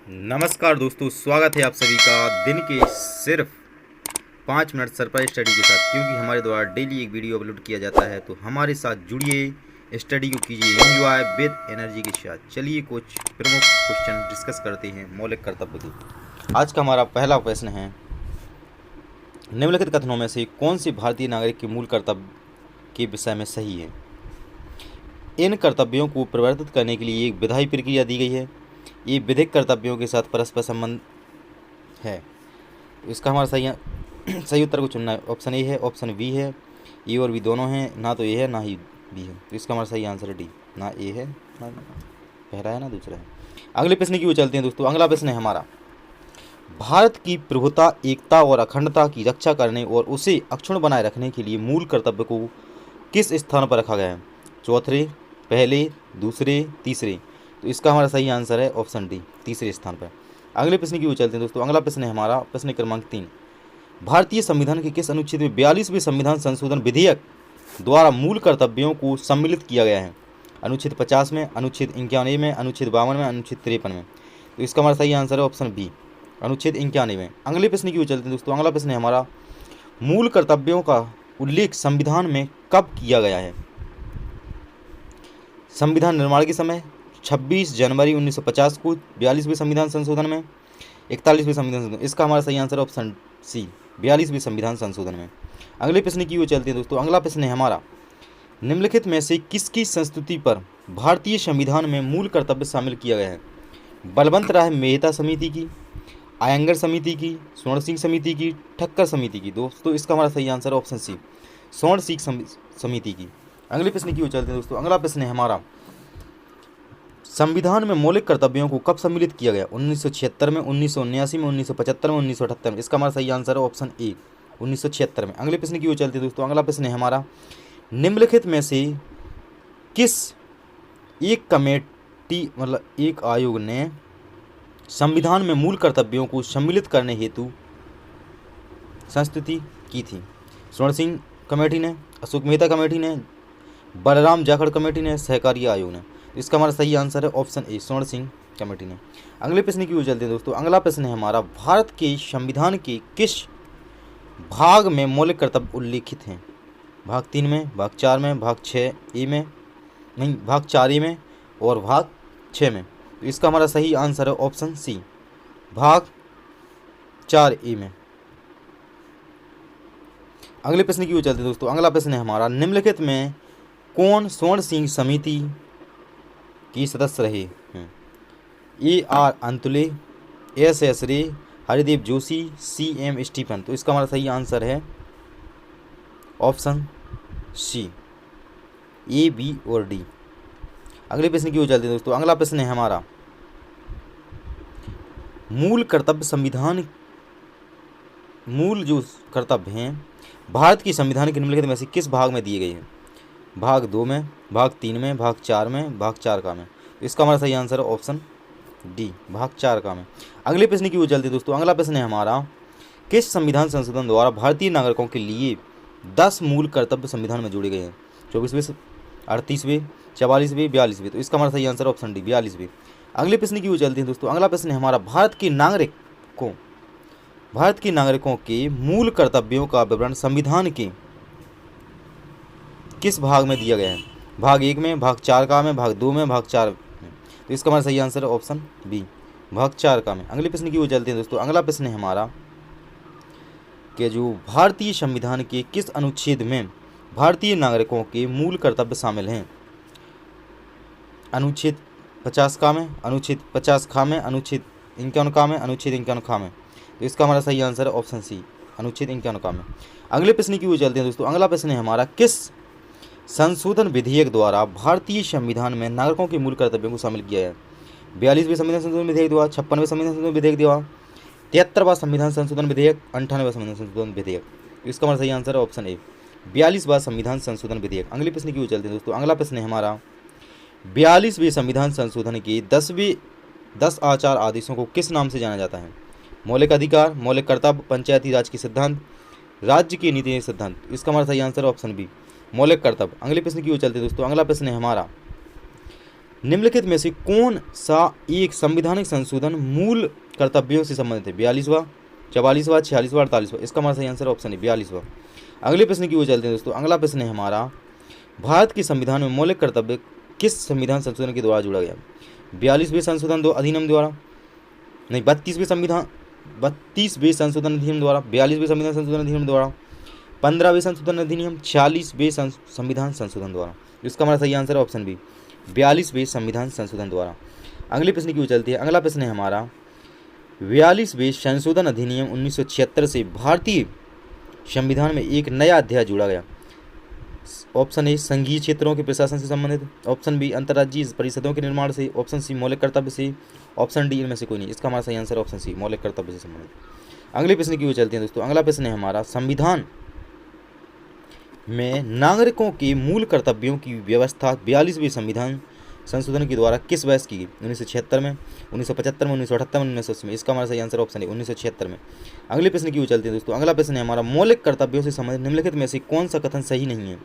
नमस्कार दोस्तों, स्वागत है आप सभी का दिन के सिर्फ 5 मिनट सरप्राइज स्टडी के साथ। क्योंकि हमारे द्वारा डेली एक वीडियो अपलोड किया जाता है, तो हमारे साथ जुड़िए, स्टडी को कीजिए एंजॉय विद एनर्जी के साथ। चलिए कुछ प्रमुख क्वेश्चन डिस्कस करते हैं मौलिक कर्तव्य के। आज का हमारा पहला प्रश्न है, निम्नलिखित कथनों में से कौन सी भारतीय नागरिक के मूल कर्तव्य के विषय में सही है। इन कर्तव्यों को परिवर्तित करने के लिए एक विधायी प्रक्रिया दी गई है। ये विधिक कर्तव्यों के साथ परस्पर संबंध है। इसका हमारा सही उत्तर को चुनना है। ऑप्शन ए है, ऑप्शन बी है, ए और बी दोनों हैं, ना तो ए है ना ही बी है। तो इसका हमारा सही आंसर है डी, ना ए है ना पहला है ना दूसरा है। अगले प्रश्न की ओर चलते हैं दोस्तों। अगला प्रश्न है हमारा, भारत की प्रभुता, एकता और अखंडता की रक्षा करने और उसे अक्षुण्ण बनाए रखने के लिए मूल कर्तव्य को किस स्थान पर रखा गया है। चौथे, पहले, दूसरे, तीसरे। तो इसका हमारा सही आंसर है ऑप्शन डी, तीसरे स्थान पर। अगले प्रश्न की ओर चलते हैं दोस्तों। अगला प्रश्न है हमारा प्रश्न क्रमांक 3, भारतीय संविधान के किस अनुच्छेद में 42वें संविधान संशोधन विधेयक द्वारा मूल कर्तव्यों को सम्मिलित किया गया है। अनुच्छेद 50 में, अनुच्छेद 91 में, अनुच्छेद 52 में, अनुच्छेद 53 में। तो इसका हमारा सही आंसर है ऑप्शन बी, अनुच्छेद 91 में। अगले प्रश्न की ओर चलते हैं दोस्तों। अगला प्रश्न है हमारा, मूल कर्तव्यों का उल्लेख संविधान में कब किया गया है। संविधान निर्माण के समय, 26 जनवरी 1950 को 42वें संविधान संशोधन में, 41वें संविधान संशोधन। इसका हमारा सही आंसर ऑप्शन सी, 42वें संविधान संशोधन में। अगले प्रश्न की ओर चलते हैं दोस्तों। अगला प्रश्न है हमारा, निम्नलिखित में से किसकी संस्तुति पर भारतीय संविधान में मूल कर्तव्य शामिल किया गया है। बलवंत राय मेहता समिति की, आयंगर समिति की, स्वर्ण सिंह समिति की, ठक्कर समिति की। दोस्तों इसका हमारा सही आंसर ऑप्शन सी, स्वर्ण सिंह समिति की। अगले प्रश्न की ओर चलते हैं दोस्तों। अगला प्रश्न है हमारा, संविधान में मौलिक कर्तव्यों को कब सम्मिलित किया गया। 1976 में, 1979 में, 1975 में, 1978 में। इसका हमारा सही आंसर है ऑप्शन ए, 1976 में। अगले प्रश्न की ओर चलते हैं दोस्तों। अगला प्रश्न है हमारा, निम्नलिखित में से किस एक कमेटी एक आयोग ने संविधान में मूल कर्तव्यों को सम्मिलित करने हेतु संस्तुति की थी। स्वर्ण सिंह कमेटी ने, अशोक मेहता कमेटी ने, बलराम जाखड़ कमेटी ने, सहकारी आयोग ने। इसका हमारा सही आंसर है ऑप्शन ए, स्वर्ण सिंह कमेटी ने। अगले प्रश्न की ओर चलते हैं दोस्तों। अगला प्रश्न है हमारा, भारत के संविधान के किस भाग में मौलिक कर्तव्य उल्लेखित हैं। भाग 3 में, भाग 4 में, भाग 6 ए में, नहीं भाग 4 ए में और भाग 6 में। तो इसका हमारा सही आंसर है ऑप्शन सी, भाग 4 ए में। अगले प्रश्न की ओर चलते हैं दोस्तों। अगला प्रश्न है हमारा, निम्नलिखित में कौन स्वर्ण सिंह समिति की सदस्य रहे हैं। A R Antulay, S S Ray, Haridev Joshi, C M Stephen. तो इसका हमारा सही आंसर है ऑप्शन सी, ए, बी और डी। अगले प्रश्न की ओर चलते हैं दोस्तों। अगला प्रश्न है हमारा, मूल कर्तव्य संविधान, मूल जो कर्तव्य हैं भारत की संविधान के निम्नलिखित में से किस भाग में दिए गए हैं। भाग 2 में, भाग 3 में, भाग 4 में, भाग 4 का में। तो इसका हमारा सही आंसर है ऑप्शन डी, भाग 4 का में। अगले प्रश्न की ओर चलते हैं दोस्तों। अगला प्रश्न है हमारा, किस संविधान संशोधन द्वारा भारतीय नागरिकों के लिए 10 मूल कर्तव्य संविधान में जोड़े गए हैं। 24वें, 38वें, 44वें, 42वें। तो इसका हमारा सही आंसर ऑप्शन डी, 42वें। अगले प्रश्न की ओर चलते हैं दोस्तों। अगला प्रश्न है हमारा, भारत के नागरिकों के मूल कर्तव्यों का विवरण संविधान के किस भाग में दिया गया है। भाग 1 में, भाग 4 का में, भाग 2 में, भाग 4 में। तो इसका हमारा सही आंसर है ऑप्शन बी, भाग 4 का में। अगले प्रश्न की ओर चलते हैं दोस्तों। अगला प्रश्न है हमारा कि जो भारतीय संविधान के किस अनुच्छेद में भारतीय नागरिकों के मूल कर्तव्य शामिल हैं। अनुच्छेद 50 का में, अनुच्छेद 50 खा में, अनुच्छेद 51 का में, अनुच्छेद 51 खा में। तो इसका हमारा सही आंसर है ऑप्शन सी, अनुच्छेद 51 का में। अगले प्रश्न की ओर चलते हैं दोस्तों। अगला प्रश्न है हमारा, किस संशोधन विधेयक द्वारा भारतीय संविधान में नागरिकों के मूल कर्तव्यों को शामिल किया है। 42वें संविधान संशोधन विधेयक द्वारा, 56वें संविधान संशोधन विधेयक द्वारा, 73वां संविधान संशोधन विधेयक, 98वां संविधान संशोधन विधेयक। इसका हमारा सही आंसर है ऑप्शन ए, 42वां संविधान संशोधन विधेयक। अगले प्रश्न की ओर चलते हैं दोस्तों। अगला प्रश्न है हमारा, 42वें संविधान संशोधन के 10 आचार आदेशों को किस नाम से जाना जाता है। मौलिक अधिकार, मौलिक कर्तव्य, पंचायती राज के सिद्धांत, राज्य की नीति सिद्धांत। इसका हमारा सही आंसर है ऑप्शन बी, मौलिक कर्तव्य। अगले प्रश्न की ओर चलते हैं दोस्तों। अगला प्रश्न है हमारा, निम्नलिखित में से कौन सा एक संवैधानिक संशोधन मूल कर्तव्यों से संबंधित है? 42वां, 44वां, 46वां, 48वां। इसका हमारा सही आंसर ऑप्शन है 42वां। अगले प्रश्न की ओर चलते हैं दोस्तों। अगला प्रश्न है हमारा, भारत के संविधान में मौलिक कर्तव्य किस संविधान संशोधन के द्वारा जुड़ा गया? 42वें संशोधन अधिनियम द्वारा, नहीं 32वें संशोधन अधिनियम द्वारा, 42वें संविधान संशोधन अधिनियम द्वारा, 15वें संशोधन अधिनियम, 46वें संविधान संशोधन द्वारा। इसका हमारा सही आंसर है ऑप्शन बी, 42वें संविधान संशोधन द्वारा। अगले प्रश्न की ओर चलती है। अगला प्रश्न है हमारा, 42वें संशोधन अधिनियम 1976 से भारतीय संविधान में एक नया अध्याय जोड़ा गया। ऑप्शन ए संघीय क्षेत्रों के प्रशासन से संबंधित, ऑप्शन बी अंतर्राज्यीय परिषदों के निर्माण से, ऑप्शन सी मौलिक कर्तव्य से, ऑप्शन डी इनमें से कोई नहीं। इसका हमारा सही आंसर ऑप्शन सी मौलिक कर्तव्य से संबंधित। अगले प्रश्न की ओर चलते हैं दोस्तों। अगला प्रश्न है हमारा, संविधान में नागरिकों के मूल कर्तव्यों की व्यवस्था 42वें संविधान संशोधन के द्वारा किस वर्ष की गई? 1976 में, 1975 में, 1978 में, 1980 में। इसका हमारा सही आंसर ऑप्शन है 1976 में। अगले प्रश्न की ओर चलते हैं दोस्तों। अगला प्रश्न है हमारा, मौलिक कर्तव्यों से संबंधित निम्नलिखित में से कौन सा कथन सही नहीं है?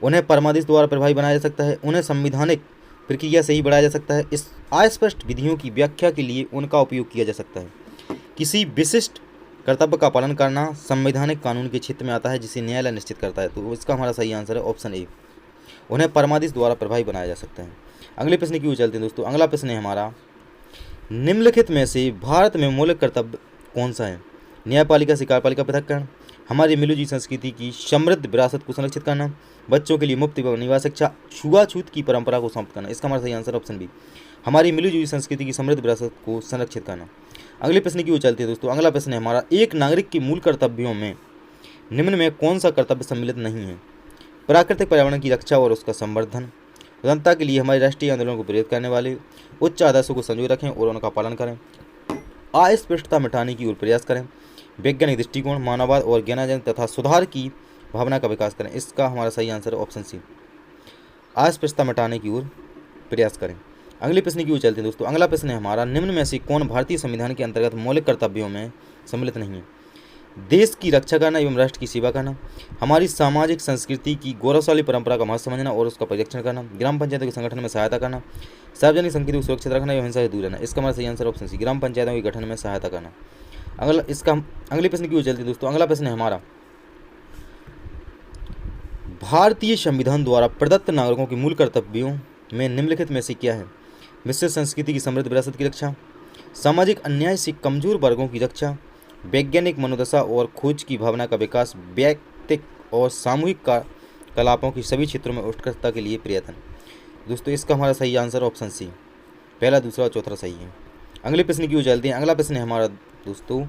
उन्हें परमादेश द्वारा प्रभावी बनाया जा सकता है, उन्हें संवैधानिक प्रक्रिया से ही बढ़ाया जा सकता है, इस अस्पष्ट विधियों की व्याख्या के लिए उनका उपयोग किया जा सकता है, किसी विशिष्ट कर्तव्य का पालन करना संवैधानिक कानून के क्षेत्र में आता है जिसे न्यायालय निश्चित करता है। तो इसका हमारा सही आंसर है ऑप्शन ए, उन्हें परमादेश द्वारा प्रभावी बनाया जा सकता है। अगले प्रश्न की ओर चलते हैं दोस्तों। अगला प्रश्न है हमारा, निम्नलिखित में से भारत में मौलिक कर्तव्य कौन सा है? न्यायपालिका से कार्यपालिका पृथक्करण, हमारी मिलजुली संस्कृति की समृद्ध विरासत को संरक्षित करना, बच्चों के लिए मुफ्त एवं निवास शिक्षा, छुआछूत की परंपरा को समाप्त करना। इसका हमारा सही आंसर ऑप्शन बी, हमारी मिलजुली संस्कृति की समृद्ध विरासत को संरक्षित करना। अगले प्रश्न की ओर चलते हैं दोस्तों। अगला प्रश्न है हमारा, एक नागरिक के मूल कर्तव्यों में निम्न में कौन सा कर्तव्य सम्मिलित नहीं है? प्राकृतिक पर्यावरण की रक्षा और उसका संवर्धन, जनता के लिए हमारे राष्ट्रीय आंदोलन को प्रेरित करने वाले उच्च आदर्शों को संजोए रखें और उनका पालन करें, अस्पृश्यता मिटाने की ओर प्रयास करें, वैज्ञानिक दृष्टिकोण, मानववाद और ज्ञानार्जन तथा सुधार की भावना का विकास करें। इसका हमारा सही आंसर है ऑप्शन सी, अस्पृश्यता मिटाने की ओर प्रयास करें। अगले प्रश्न की ओर चलते हैं दोस्तों। अगला प्रश्न है हमारा, निम्न में से कौन भारतीय संविधान के अंतर्गत मौलिक कर्तव्यों में सम्मिलित नहीं है? देश की रक्षा करना एवं राष्ट्र की सेवा करना, हमारी सामाजिक संस्कृति की गौरवशाली परंपरा का महत्व समझना और उसका परिरक्षण करना, ग्राम पंचायतों के संगठन में सहायता करना, सार्वजनिक संपत्ति को सुरक्षित रखना एवं हिंसा से दूर रहना। इसका हमारा सही आंसर ऑप्शन सी, ग्राम पंचायतों के गठन में सहायता करना। अगले प्रश्न की ओर चलते हैं दोस्तों। अगला प्रश्न है हमारा, भारतीय संविधान द्वारा प्रदत्त नागरिकों के मूल कर्तव्यों में निम्नलिखित में से क्या है? मिश्रित संस्कृति की समृद्ध विरासत की रक्षा, सामाजिक अन्याय से कमजोर वर्गों की रक्षा, वैज्ञानिक मनोदशा और खोज की भावना का विकास, व्यक्तिक और सामूहिक कलापों की सभी क्षेत्रों में उत्कृष्टता के लिए प्रयत्न। दोस्तों इसका हमारा सही आंसर ऑप्शन सी, पहला, दूसरा और चौथा सही है। अगले प्रश्न की ओर चलते हैं। अगला प्रश्न है हमारा दोस्तों,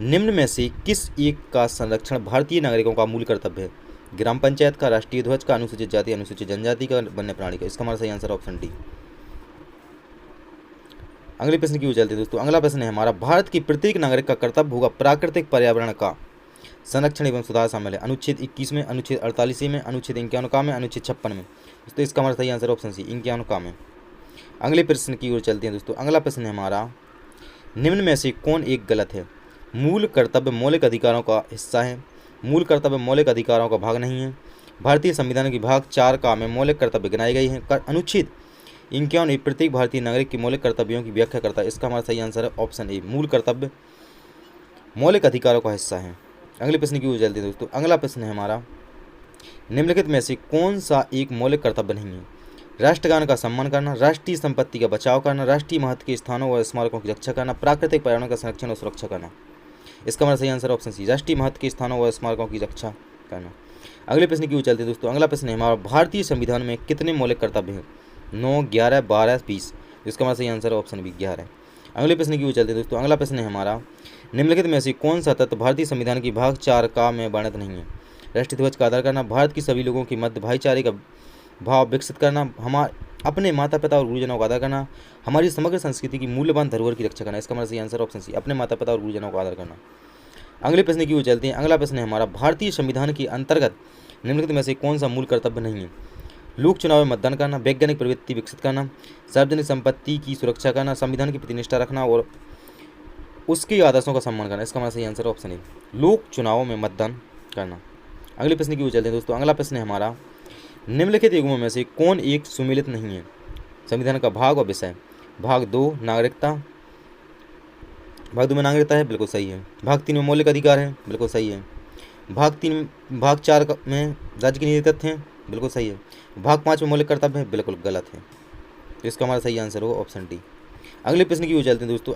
निम्न में से किस एक का संरक्षण भारतीय नागरिकों का मूल कर्तव्य है? ग्राम पंचायत का, राष्ट्रीय ध्वज का, अनुसूचित जाति अनुसूचित जनजाति का, वन्य प्राणी का। इसका हमारा सही आंसर ऑप्शन डी। अगले प्रश्न की ओर चलते हैं दोस्तों। अगला प्रश्न है हमारा, भारत के प्रत्येक नागरिक का कर्तव्य होगा प्राकृतिक पर्यावरण का संरक्षण एवं सुधार शामिल है। अनुच्छेद 21 में, अनुच्छेद 48 में, अनुच्छेद 51 में, अनुच्छेद 56 में। दोस्तों इसका हमारा सही आंसर ऑप्शन सी, 51 में। अगले प्रश्न की ओर चलते हैं दोस्तों। अगला प्रश्न है हमारा, निम्न में से कौन एक गलत है? मूल कर्तव्य मौलिक अधिकारों का हिस्सा है, मूल कर्तव्य मौलिक अधिकारों का भाग नहीं है। भारतीय संविधान के भाग 4 का में मौलिक कर्तव्य गिनाए गए हैं। अनुच्छेद 51 प्रत्येक भारतीय नागरिक के मौलिक कर्तव्यों की व्याख्या करता है। इसका हमारा सही आंसर है ऑप्शन ए, मूल कर्तव्य मौलिक अधिकारों का हिस्सा है। अगले प्रश्न की ओर चलते हैं दोस्तों। अगला प्रश्न है हमारा, निम्नलिखित में से कौन सा एक मौलिक कर्तव्य नहीं है? राष्ट्रगान का सम्मान करना, राष्ट्रीय संपत्ति का बचाव करना, राष्ट्रीय महत्व के स्थानों और स्मारकों की रक्षा करना, प्राकृतिक पर्यावरण का संरक्षण और सुरक्षा करना। इसका हमारा सही आंसर ऑप्शन सी, राष्ट्रीय महत्व के स्थानों और स्मारकों की रक्षा करना। अगले प्रश्न की ओर चलते हैं दोस्तों। अगला प्रश्न है हमारा, भारतीय संविधान में कितने मौलिक कर्तव्य हैं? 9, 11, 12, 20। इसका हमारा सही आंसर ऑप्शन बी, 11। अगले प्रश्न की ओर चलते हैं दोस्तों। अगला प्रश्न है हमारा, निम्नलिखित में से कौन सा तत्व भारतीय संविधान की भाग 4 का में वर्णित नहीं है? राष्ट्रीय ध्वज का आदर करना, भारत की सभी लोगों के मध्य भाईचारे का भाव विकसित करना, अपने माता पिता और गुरुजनों का आदर करना, हमारी समग्र संस्कृति की मूल्यवान धरोहर की रक्षा करना। इसका हमारा सही आंसर ऑप्शन सी, अपने माता पिता और गुरुजनों का आदर करना। अगले प्रश्न की ओर चलते हैं। अगला प्रश्न है हमारा, भारतीय संविधान के अंतर्गत निम्नलिखित में से कौन सा मूल कर्तव्य नहीं है? लोक चुनाव में मतदान करना, वैज्ञानिक प्रवृत्ति विकसित करना, सार्वजनिक संपत्ति की सुरक्षा करना, संविधान की प्रतिनिष्ठा रखना और उसके आदर्शों का सम्मान करना। इसका हमारा सही आंसर ऑप्शन है, लोक चुनावों में मतदान करना। अगले प्रश्न की ओर चलते हैं दोस्तों। अगला प्रश्न है हमारा, निम्नलिखित युग्मों में से कौन एक सुमेलित नहीं है? संविधान का भाग और विषय। भाग 2 नागरिकता, भाग 2 में नागरिकता है, बिल्कुल सही है। भाग 3 में मौलिक अधिकार है, बिल्कुल सही है। भाग 4 में राज्य के निहित हैं, बिल्कुल सही है। भाग 5 में मौलिक कर्तव्य है, बिल्कुल गलत है। तो इसका हमारा सही आंसर होगा ऑप्शन डी। अगले प्रश्न की ओर चलते हैं दोस्तों।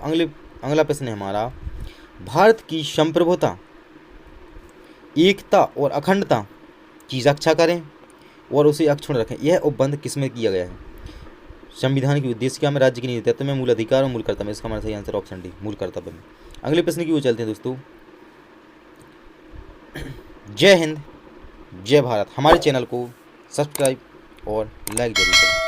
अगला प्रश्न है हमारा, भारत की संप्रभुता, एकता और अखंडता की रक्षा करें और उसे अक्षुण्ण रखें, यह उपबंध किसमें किया गया है? संविधान की उद्देश्य क्या में, राज्य के नेतृत्व में, मूल अधिकार और मूल कर्तव्य में। इसका हमारा सही आंसर ऑप्शन डी, मूल कर्तव्य में। अगले प्रश्न की ओर चलते हैं दोस्तों। जय हिंद, जय भारत। हमारे चैनल को सब्सक्राइब और लाइक जरूर करें।